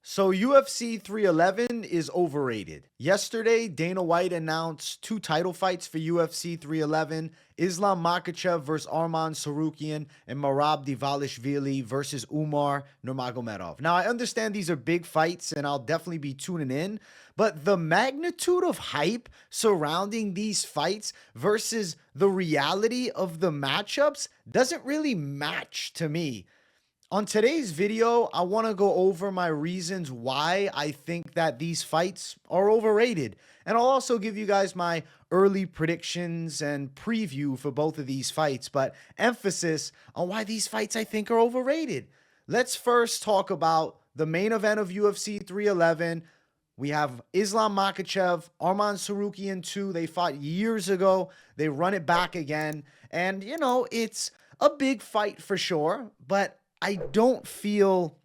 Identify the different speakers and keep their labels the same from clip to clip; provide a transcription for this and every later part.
Speaker 1: So UFC 311 is overrated. Yesterday, Dana White announced two title fights for UFC 311: Islam Makhachev versus Arman Tsarukyan and Merab Dvalishvili versus Umar Nurmagomedov. Now, I understand these are big fights and I'll definitely be tuning in, but the magnitude of hype surrounding these fights versus the reality of the matchups doesn't really match to me. On today's video, I want to go over my reasons why I think that these fights are overrated. And I'll also give you guys my early predictions and preview for both of these fights, but emphasis on why these fights I think are overrated. Let's first talk about the main event of UFC 311. We have Islam Makhachev, Arman Tsarukyan 2. They fought years ago. They run it back again. And, it's a big fight for sure, but I don't feel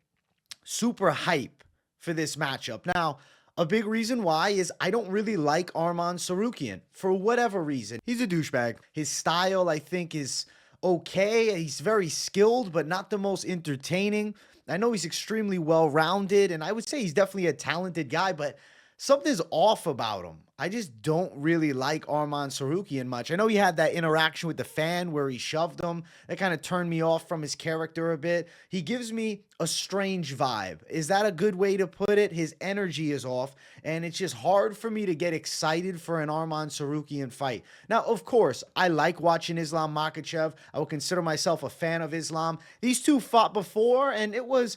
Speaker 1: super hype for this matchup. Now, a big reason why is I don't really like Arman Tsarukyan for whatever reason. He's a douchebag. His style, I think, is okay. He's very skilled, but not the most entertaining. I know he's extremely well-rounded, and I would say he's definitely a talented guy, but something's off about him. I just don't really like Arman Tsarukyan much. I know he had that interaction with the fan where he shoved him. That kind of turned me off from his character a bit. He gives me a strange vibe. Is that a good way to put it? His energy is off, and it's just hard for me to get excited for an Arman Tsarukyan fight. Now, of course, I like watching Islam Makhachev. I would consider myself a fan of Islam. These two fought before, and it was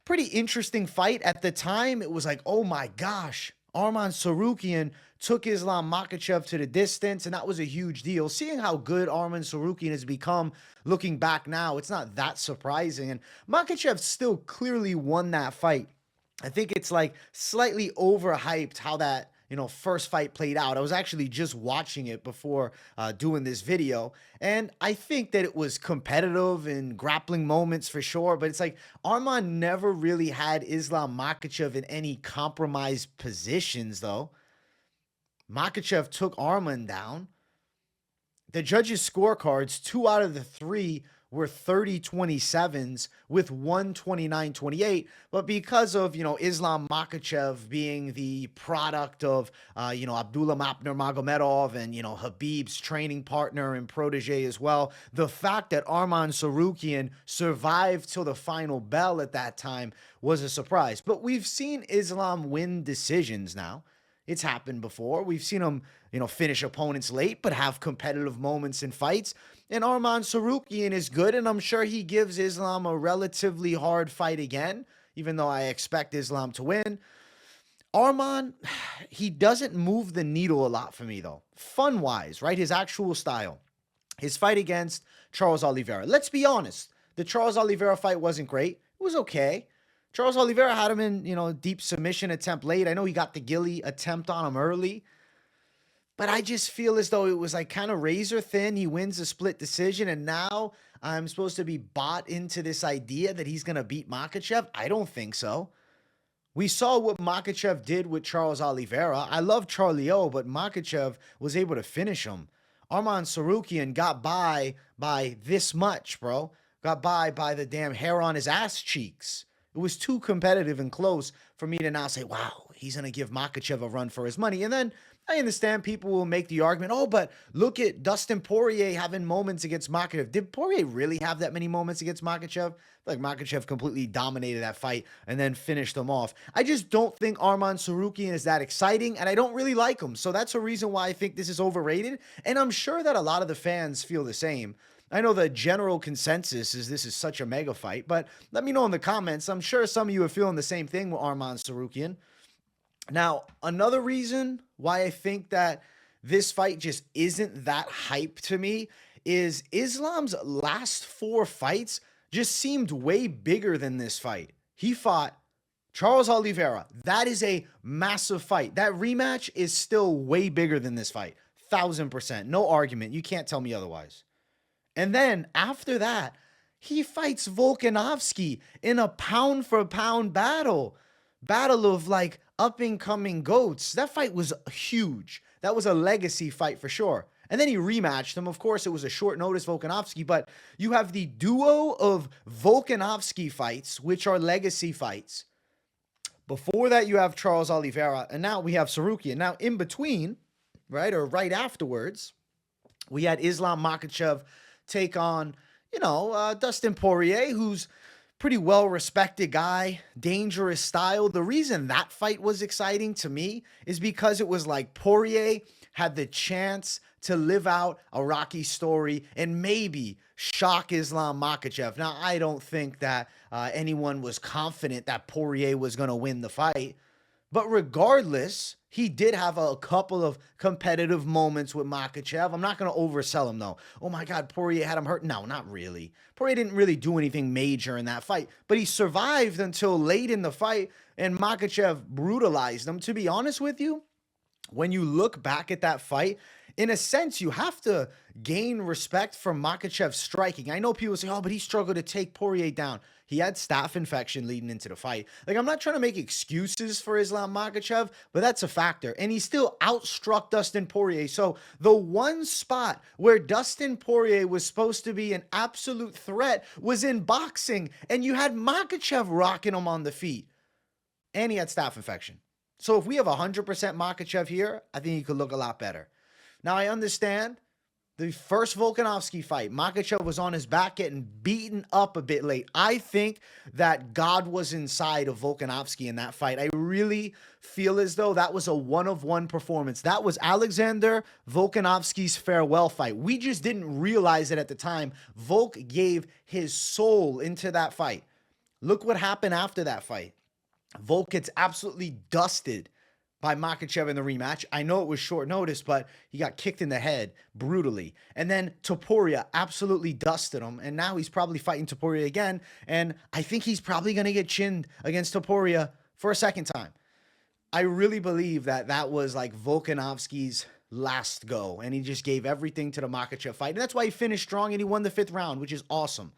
Speaker 1: pretty interesting fight. At the time, it was like, oh my gosh, Arman Tsarukyan took Islam Makhachev to the distance, and that was a huge deal. Seeing how good Arman Tsarukyan has become looking back now, it's not that surprising. And Makhachev still clearly won that fight. I think it's like slightly overhyped how that first fight played out. I was actually just watching it before doing this video, and I think that it was competitive in grappling moments for sure, but it's like Arman never really had Islam Makhachev in any compromised positions, though. Makhachev took Arman down. The judges' scorecards, 2 out of the 3 were 30-27s with 129-28. But because of, Islam Makhachev being the product of, Abdullah Nurmagomedov and, Khabib's training partner and protege as well, the fact that Arman Tsarukyan survived till the final bell at that time was a surprise. But we've seen Islam win decisions now. It's happened before. We've seen him, finish opponents late, but have competitive moments in fights. And Arman Tsarukyan is good, and I'm sure he gives Islam a relatively hard fight again, even though I expect Islam to win. Arman, he doesn't move the needle a lot for me, though. Fun-wise, right? His actual style. His fight against Charles Oliveira. Let's be honest. The Charles Oliveira fight wasn't great. It was okay. Charles Oliveira had him in, deep submission attempt late. I know he got the ghillie attempt on him early, but I just feel as though it was like kind of razor thin. He wins a split decision, and now I'm supposed to be bought into this idea that he's going to beat Makhachev. I don't think so. We saw what Makhachev did with Charles Oliveira. I love Charlie O, but Makhachev was able to finish him. Arman Tsarukyan got by this much, bro. Got by the damn hair on his ass cheeks. It was too competitive and close for me to now say, wow, he's going to give Makhachev a run for his money. And then I understand people will make the argument, oh, but look at Dustin Poirier having moments against Makhachev. Did Poirier really have that many moments against Makhachev? Like Makhachev completely dominated that fight and then finished them off. I just don't think Arman Tsarukyan is that exciting, and I don't really like him. So that's a reason why I think this is overrated. And I'm sure that a lot of the fans feel the same. I know the general consensus is this is such a mega fight, but let me know in the comments. I'm sure some of you are feeling the same thing with Arman Tsarukyan. Now, another reason why I think that this fight just isn't that hype to me is Islam's last 4 fights just seemed way bigger than this fight. He fought Charles Oliveira. That is a massive fight. That rematch is still way bigger than this fight. 1000%. No argument. You can't tell me otherwise. And then after that, he fights Volkanovski in a pound-for-pound battle. Battle of, like, up-and-coming goats. That fight was huge. That was a legacy fight for sure. And then he rematched him. Of course, it was a short notice Volkanovski, but you have the duo of Volkanovski fights, which are legacy fights, Before that, you have Charles Oliveira, and now we have Tsarukyan. Now, in between, right, or right afterwards, we had Islam Makhachev take on, Dustin Poirier, who's pretty well-respected guy, dangerous style. The reason that fight was exciting to me is because it was like Poirier had the chance to live out a Rocky story and maybe shock Islam Makhachev. Now, I don't think that anyone was confident that Poirier was going to win the fight. But regardless, he did have a couple of competitive moments with Makhachev. I'm not going to oversell him, though. Oh, my God, Poirier had him hurt. No, not really. Poirier didn't really do anything major in that fight. But he survived until late in the fight, and Makhachev brutalized him. To be honest with you, when you look back at that fight, in a sense, you have to gain respect for Makhachev's striking. I know people say, oh, but he struggled to take Poirier down. He had staph infection leading into the fight. Like, I'm not trying to make excuses for Islam Makhachev, but that's a factor. And he still outstruck Dustin Poirier. So the one spot where Dustin Poirier was supposed to be an absolute threat was in boxing. And you had Makhachev rocking him on the feet. And he had staph infection. So if we have 100% Makhachev here, I think he could look a lot better. Now, I understand the first Volkanovski fight, Makhachev was on his back getting beaten up a bit late. I think that God was inside of Volkanovski in that fight. I really feel as though that was a one-of-one performance. That was Alexander Volkanovski's farewell fight. We just didn't realize it at the time. Volk gave his soul into that fight. Look what happened after that fight. Volk gets absolutely dusted by Makhachev in the rematch. I know it was short notice, but he got kicked in the head brutally. And then Topuria absolutely dusted him, and now he's probably fighting Topuria again, and I think he's probably going to get chinned against Topuria for a second time. I really believe that that was like Volkanovski's last go, and he just gave everything to the Makhachev fight, and that's why he finished strong and he won the 5th round, which is awesome.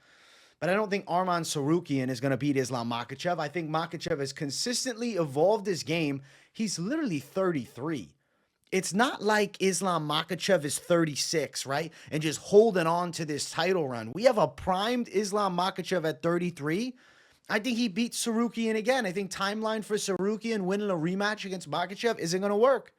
Speaker 1: But I don't think Arman Tsarukyan is going to beat Islam Makhachev. I think Makhachev has consistently evolved his game. He's literally 33. It's not like Islam Makhachev is 36, right? And just holding on to this title run. We have a primed Islam Makhachev at 33. I think he beats Tsarukyan again. I think timeline for Tsarukyan winning a rematch against Makhachev isn't going to work.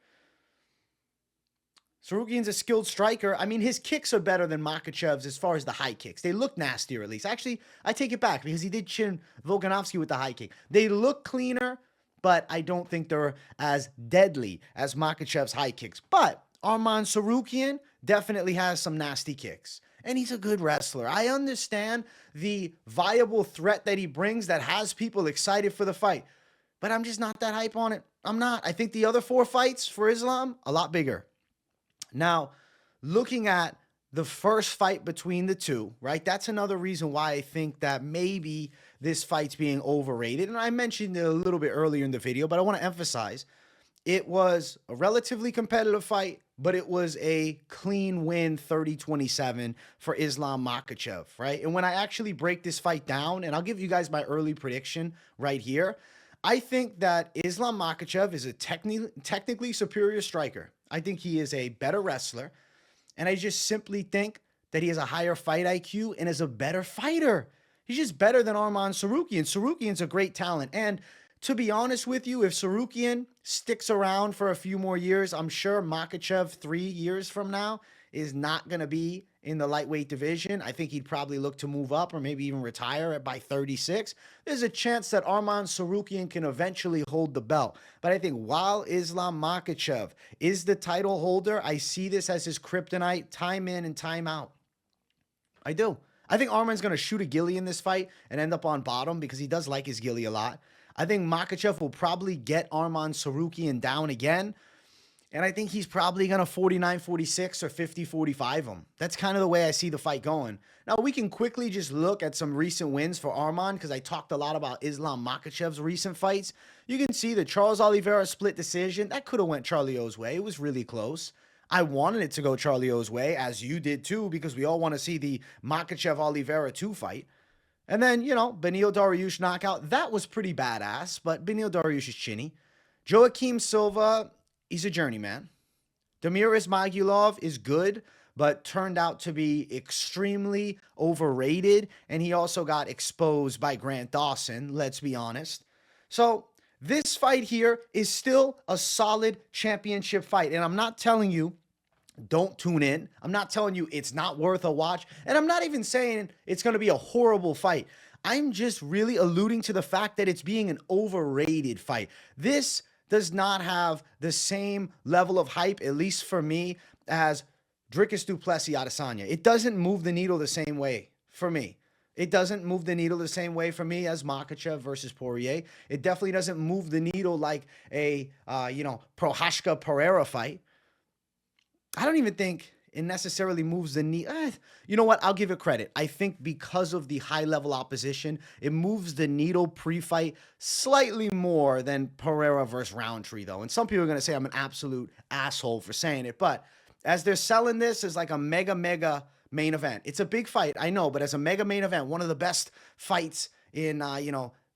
Speaker 1: Tsarukyan's a skilled striker. I mean, his kicks are better than Makhachev's as far as the high kicks. They look nastier, at least. Actually, I take it back because he did chin Volkanovski with the high kick. They look cleaner, but I don't think they're as deadly as Makhachev's high kicks. But Arman Tsarukyan definitely has some nasty kicks. And he's a good wrestler. I understand the viable threat that he brings that has people excited for the fight. But I'm just not that hype on it. I'm not. I think the other 4 fights for Islam, a lot bigger. Now, looking at the first fight between the two, right? That's another reason why I think that maybe this fight's being overrated. And I mentioned it a little bit earlier in the video, but I want to emphasize it was a relatively competitive fight, but it was a clean win, 30-27 for Islam Makhachev, right? And when I actually break this fight down, and I'll give you guys my early prediction right here, I think that Islam Makhachev is a technically superior striker. I think he is a better wrestler, and I just simply think that he has a higher fight IQ and is a better fighter. He's just better than Arman Tsarukyan. Tsarukyan's a great talent, and to be honest with you, if Tsarukyan sticks around for a few more years, I'm sure Makhachev 3 years from now is not going to be in the lightweight division. I think he'd probably look to move up or maybe even retire by 36. There's a chance that Arman Tsarukyan can eventually hold the belt. But I think while Islam Makhachev is the title holder, I see this as his kryptonite, time in and time out. I do. I think Arman's going to shoot a ghillie in this fight and end up on bottom because he does like his ghillie a lot. I think Makhachev will probably get Arman Tsarukyan down again. And I think he's probably going to 49-46 or 50-45 him. That's kind of the way I see the fight going. Now, we can quickly just look at some recent wins for Arman because I talked a lot about Islam Makhachev's recent fights. You can see the Charles Oliveira split decision. That could have went Charlie O's way. It was really close. I wanted it to go Charlie O's way, as you did too, because we all want to see the Makhachev-Oliveira 2 fight. And then, Beneil Dariush knockout. That was pretty badass, but Beneil Dariush is chinny. Joaquim Silva, he's a journeyman. Damir Ismagulov is good, but turned out to be extremely overrated. And he also got exposed by Grant Dawson, let's be honest. So This fight here is still a solid championship fight. And I'm not telling you don't tune in. I'm not telling you it's not worth a watch. And I'm not even saying it's going to be a horrible fight. I'm just really alluding to the fact that it's being an overrated fight. This does not have the same level of hype, at least for me, as Dricus du Plessis Adesanya. It doesn't move the needle the same way for me. It doesn't move the needle the same way for me as Makhachev versus Poirier. It definitely doesn't move the needle like a, Prochazka Pereira fight. I don't even think it necessarily moves the needle. You know what? I'll give it credit. I think because of the high-level opposition, it moves the needle pre-fight slightly more than Pereira versus Roundtree, though. And some people are going to say I'm an absolute asshole for saying it. But as they're selling this as like a mega main event. It's a big fight, I know, but as a mega main event, one of the best fights in,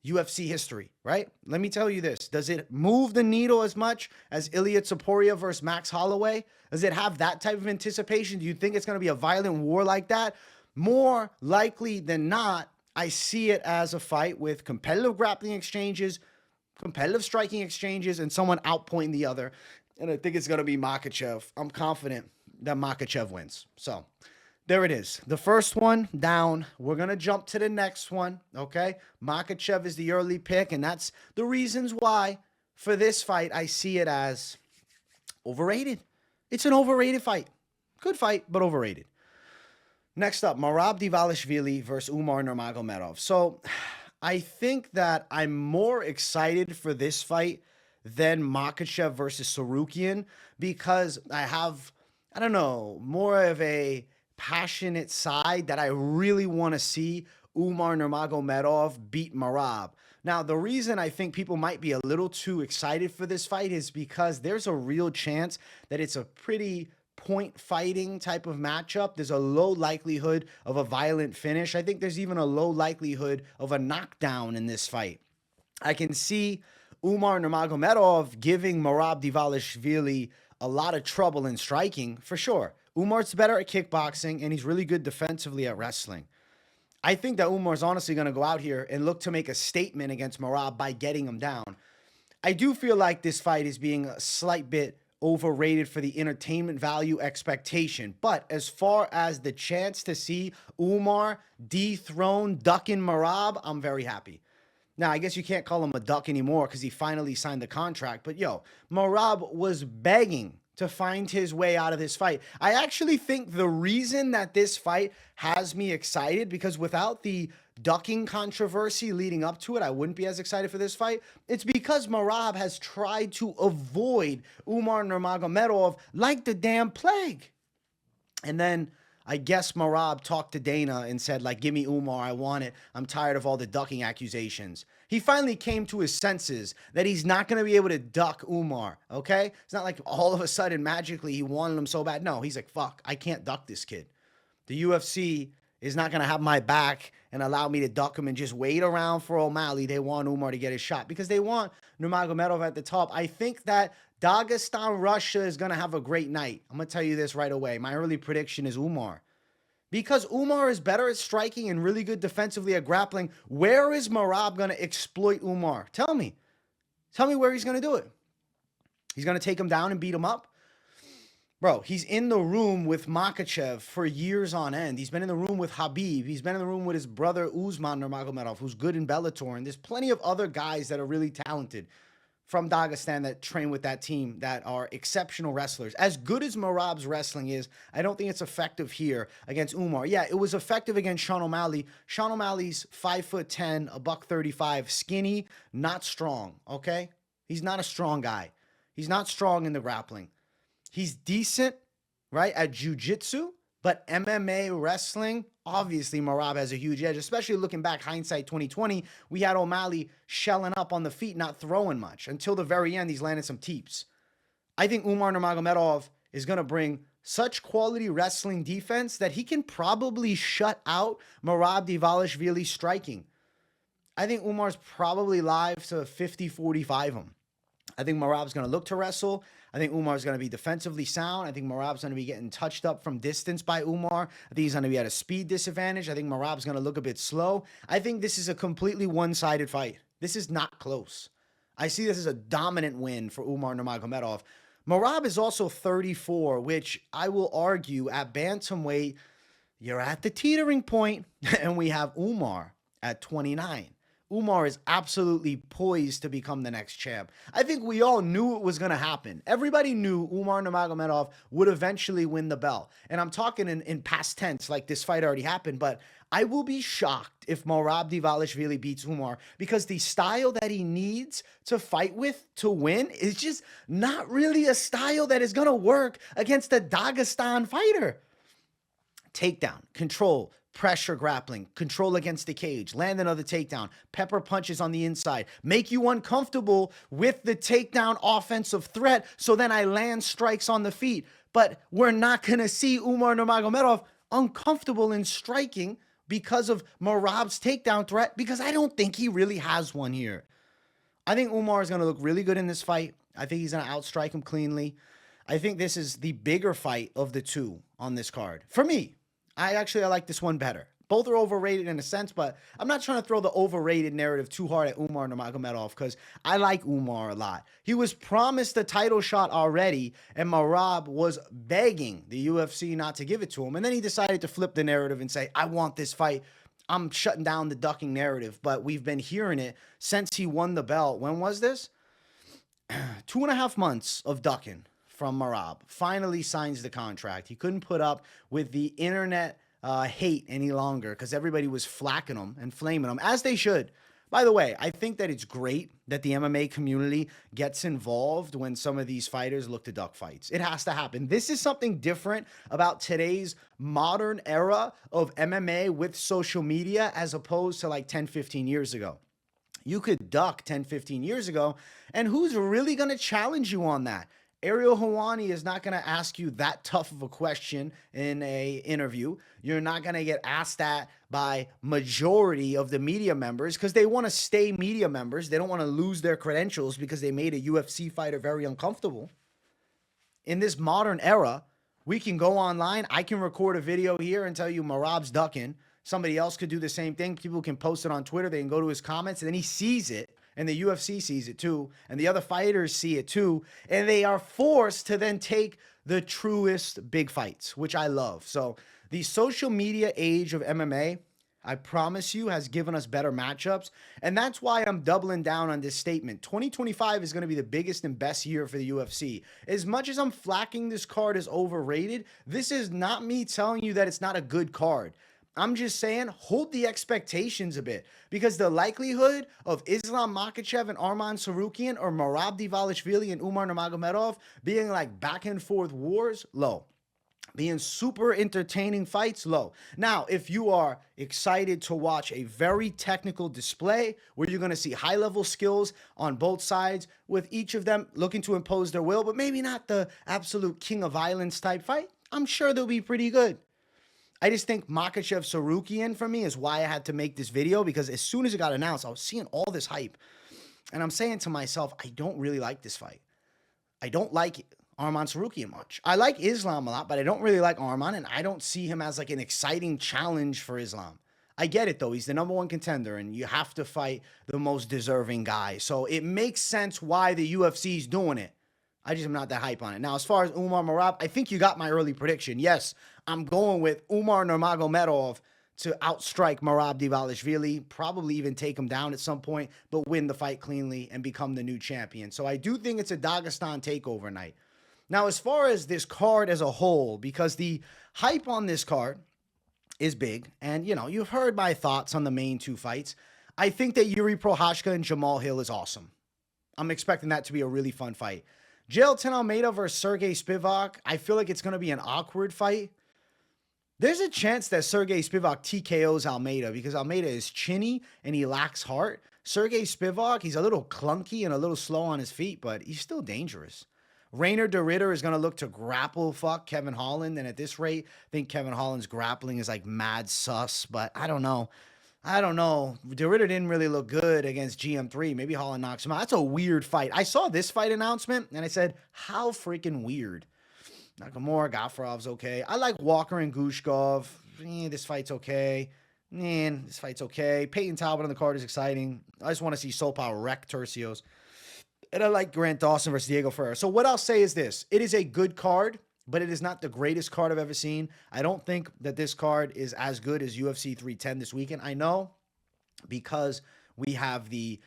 Speaker 1: UFC history, right? Let me tell you this. Does it move the needle as much as Ilya Topuria versus Max Holloway? Does it have that type of anticipation? Do you think it's going to be a violent war like that? More likely than not, I see it as a fight with competitive grappling exchanges, competitive striking exchanges, and someone outpointing the other. And I think it's going to be Makhachev. I'm confident that Makhachev wins. So there it is. The first one down. We're going to jump to the next one, okay? Makhachev is the early pick, and that's the reasons why for this fight I see it as overrated. It's an overrated fight. Good fight, but overrated. Next up, Merab Dvalishvili versus Umar Nurmagomedov. So I think that I'm more excited for this fight than Makhachev versus Tsarukyan because I have, more of a passionate side that I really want to see Umar Nurmagomedov beat Merab. Now, the reason I think people might be a little too excited for this fight is because there's a real chance that it's a pretty point fighting type of matchup. There's a low likelihood of a violent finish. I think there's even a low likelihood of a knockdown in this fight. I can see Umar Nurmagomedov giving Merab Dvalishvili a lot of trouble in striking, for sure. Umar's better at kickboxing, and he's really good defensively at wrestling. I think that Umar's honestly going to go out here and look to make a statement against Merab by getting him down. I do feel like this fight is being a slight bit overrated for the entertainment value expectation. But as far as the chance to see Umar dethrone ducking Merab, I'm very happy. Now, I guess you can't call him a duck anymore because he finally signed the contract. But Merab was begging to find his way out of this fight. I actually think the reason that this fight has me excited, because without the ducking controversy leading up to it, I wouldn't be as excited for this fight. It's because Merab has tried to avoid Umar Nurmagomedov like the damn plague. And then I guess Merab talked to Dana and said, give me Umar, I want it. I'm tired of all the ducking accusations. He finally came to his senses that he's not going to be able to duck Umar, okay? It's not like all of a sudden, magically, he wanted him so bad. No, he's like, fuck, I can't duck this kid. The UFC is not going to have my back and allow me to duck him and just wait around for O'Malley. They want Umar to get his shot because they want Nurmagomedov at the top. I think that Dagestan, Russia is going to have a great night. I'm going to tell you this right away. My early prediction is Umar. Because Umar is better at striking and really good defensively at grappling, where is Merab going to exploit Umar? Tell me. Tell me where he's going to do it. He's going to take him down and beat him up? Bro, he's in the room with Makhachev for years on end. He's been in the room with Khabib. He's been in the room with his brother Usman Nurmagomedov, who's good in Bellator. And there's plenty of other guys that are really talented from Dagestan that train with that team that are exceptional wrestlers. As good as Merab's wrestling is, I don't think it's effective here against Umar. Yeah, it was effective against Sean O'Malley. Sean O'Malley's 5'10", $135, skinny, not strong, okay? He's not a strong guy. He's not strong in the grappling. He's decent, right, at jiu-jitsu, but MMA wrestling, obviously Merab has a huge edge, especially looking back, hindsight 2020, we had O'Malley shelling up on the feet, not throwing much. Until the very end, he's landed some teeps. I think Umar Nurmagomedov is going to bring such quality wrestling defense that he can probably shut out Merab Dvalishvili striking. I think Umar's probably live to 50-45 him. I think Merab's going to look to wrestle. I think Umar's going to be defensively sound. I think Merab's going to be getting touched up from distance by Umar. I think he's going to be at a speed disadvantage. I think Merab's going to look a bit slow. I think this is a completely one-sided fight. This is not close. I see this as a dominant win for Umar Nurmagomedov. Merab is also 34, which I will argue at bantamweight, you're at the teetering point, and we have Umar at 29. Umar is absolutely poised to become the next champ. I think we all knew it was going to happen. Everybody knew Umar Nurmagomedov would eventually win the belt. And I'm talking in past tense, like this fight already happened, but I will be shocked if Merab Dvalishvili beats Umar, because the style that he needs to fight with to win is just not really a style that is going to work against a Dagestan fighter. Takedown, control, pressure grappling, control against the cage, land another takedown, pepper punches on the inside, make you uncomfortable with the takedown offensive threat, so then I land strikes on the feet. But we're not going to see Umar Nurmagomedov uncomfortable in striking because of Merab's takedown threat, because I don't think he really has one here. I think Umar is going to look really good in this fight. I think he's going to outstrike him cleanly. I think this is the bigger fight of the two on this card. For me, I like this one better. Both are overrated in a sense, but I'm not trying to throw the overrated narrative too hard at Umar Nurmagomedov, because I like Umar a lot. He was promised a title shot already, and Merab was begging the UFC not to give it to him. And then he decided to flip the narrative and say, I want this fight. I'm shutting down the ducking narrative. But we've been hearing it since he won the belt. When was this? 2.5 months of ducking from Merab. Finally signs the contract. He couldn't put up with the internet hate any longer, because everybody was flacking him and flaming him, as they should. By the way, I think that it's great that the MMA community gets involved when some of these fighters look to duck fights. It has to happen. This is something different about today's modern era of MMA with social media, as opposed to like 10, 15 years ago. You could duck 10, 15 years ago, and who's really going to challenge you on that? Ariel Helwani is not going to ask you that tough of a question in a interview. You're not going to get asked that by majority of the media members, because they want to stay media members. They don't want to lose their credentials because they made a UFC fighter very uncomfortable. In this modern era, we can go online. I can record a video here and tell you Merab's ducking. Somebody else could do the same thing. People can post it on Twitter. They can go to his comments, and then he sees it. And the UFC sees it too, and the other fighters see it too, and they are forced to then take the truest big fights, which I love. So the social media age of MMA, I promise you, has given us better matchups, and that's why I'm doubling down on this statement. 2025 is going to be the biggest and best year for the UFC. As much as I'm flacking this card as overrated, this is not me telling you that it's not a good card. I'm just saying, hold the expectations a bit, because the likelihood of Islam Makhachev and Arman Tsarukyan, or Merab Dvalishvili and Umar Nurmagomedov being like back and forth wars, low. Being super entertaining fights, low. Now, if you are excited to watch a very technical display where you're going to see high-level skills on both sides, with each of them looking to impose their will, but maybe not the absolute king of violence type fight, I'm sure they'll be pretty good. I just think Makhachev Tsarukyan for me is why I had to make this video, because as soon as it got announced, I was seeing all this hype. And I'm saying to myself, I don't really like this fight. I don't like Arman Tsarukyan much. I like Islam a lot, but I don't really like Arman, and I don't see him as like an exciting challenge for Islam. I get it, though. He's the #1 contender, and you have to fight the most deserving guy. So it makes sense why the UFC is doing it. I just am not that hype on it. Now, as far as Umar Merab, I think you got my early prediction. Yes, I'm going with Umar Nurmagomedov to outstrike Merab Dvalishvili, probably even take him down at some point, but win the fight cleanly and become the new champion. So I do think it's a Dagestan takeover night. Now, as far as this card as a whole, because the hype on this card is big, and, you know, you've heard my thoughts on the main two fights. I think that Yuri Prochazka and Jamal Hill is awesome. I'm expecting that to be a really fun fight. Jailton Almeida versus Sergey Spivak, I feel like it's going to be an awkward fight. There's a chance that Sergey Spivak TKOs Almeida, because Almeida is chinny and he lacks heart. Sergey Spivak, he's a little clunky and a little slow on his feet, but he's still dangerous. Rainer de Ridder is going to look to grapple fuck Kevin Holland, and at this rate, I think Kevin Holland's grappling is like mad sus, but I don't know. De Ridder didn't really look good against GM3. Maybe Holland knocks him out. That's a weird fight. I saw this fight announcement, and I said, how freaking weird. Nakamura, Gaffarov's okay. I like Walker and Gushkov. This fight's okay. This fight's okay. Peyton Talbot on the card is exciting. I just want to see Soul Power wreck Tercios. And I like Grant Dawson versus Diego Ferreira. So what I'll say is this. It is a good card, but it is not the greatest card I've ever seen. I don't think that this card is as good as UFC 310 this weekend. I know because we have the,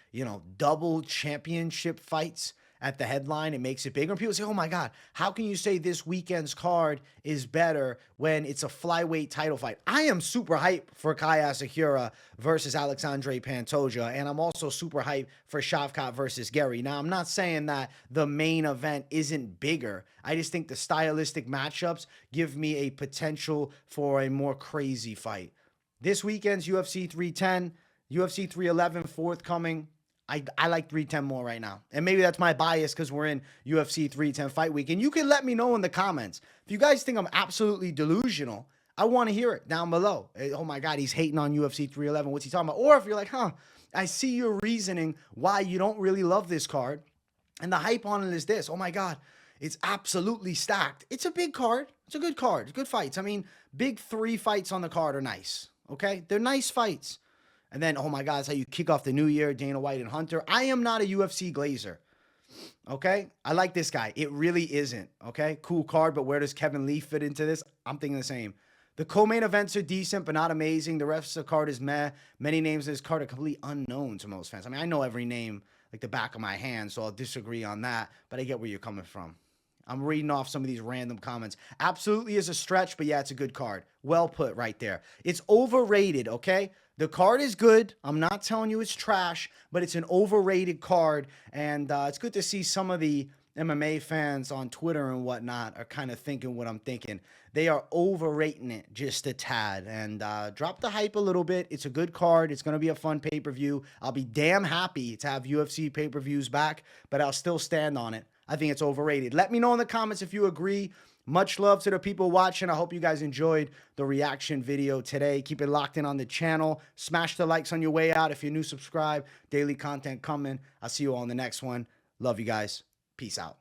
Speaker 1: double championship fights at the headline. It makes it bigger. And people say, oh my God, how can you say this weekend's card is better when it's a flyweight title fight? I am super hyped for Kai Asakura versus Alexandre Pantoja. And I'm also super hyped for Shavkat versus Gary. Now, I'm not saying that the main event isn't bigger. I just think the stylistic matchups give me a potential for a more crazy fight. This weekend's UFC 310, UFC 311 forthcoming. I like 310 more right now. And maybe that's my bias because we're in UFC 310 fight week. And you can let me know in the comments. If you guys think I'm absolutely delusional, I want to hear it down below. Oh my God, he's hating on UFC 311. What's he talking about? Or if you're like, I see your reasoning why you don't really love this card. And the hype on it is this. Oh my God, it's absolutely stacked. It's a big card. It's a good card. Good fights. I mean, big 3 fights on the card are nice. Okay? They're nice fights. And then, oh my God, that's how you kick off the new year, Dana White and Hunter. I am not a UFC glazer, okay? I like this guy. It really isn't, okay? Cool card, but where does Kevin Lee fit into this? I'm thinking the same. The co-main events are decent, but not amazing. The rest of the card is meh. Many names in this card are completely unknown to most fans. I mean, I know every name like the back of my hand, so I'll disagree on that, but I get where you're coming from. I'm reading off some of these random comments. Absolutely is a stretch, but yeah, it's a good card. Well put right there. It's overrated, okay? The card is good. I'm not telling you it's trash, but it's an overrated card. And it's good to see some of the MMA fans on Twitter and whatnot are kind of thinking what I'm thinking. They are overrating it just a tad. And drop the hype a little bit. It's a good card. It's going to be a fun pay-per-view. I'll be damn happy to have UFC pay-per-views back, but I'll still stand on it. I think it's overrated. Let me know in the comments if you agree. Much love to the people watching. I hope you guys enjoyed the reaction video today. Keep it locked in on the channel. Smash the likes on your way out. If you're new, subscribe. Daily content coming. I'll see you all in the next one. Love you guys. Peace out.